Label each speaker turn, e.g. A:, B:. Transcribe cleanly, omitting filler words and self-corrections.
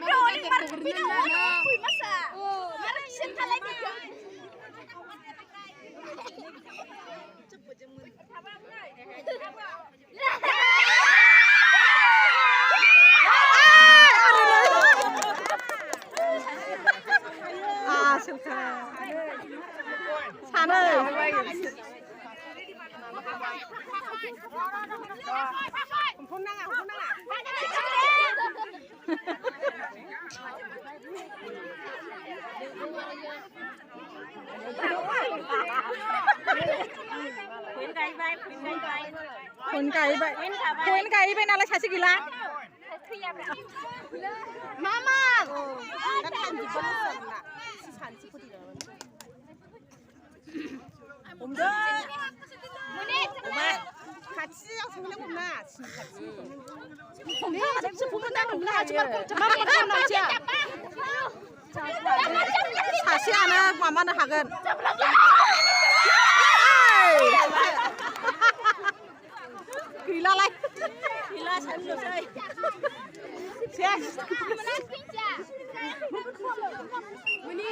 A: Bro, ini marah video, wih masa, marah cinta lagi.
B: 아, 좋다. 산을. Khuyến cái vậy, khuyến cái bên nào là sao gila? Mama. Om dah. 같이 성령 엄마 같이. 네, 같이 보면 나는 엄마 하지 말고 저만만 좀 나지. 다시 하나 엄마는 하건. Gila lại. Gila sẵn rồi đây. Xem. Ini.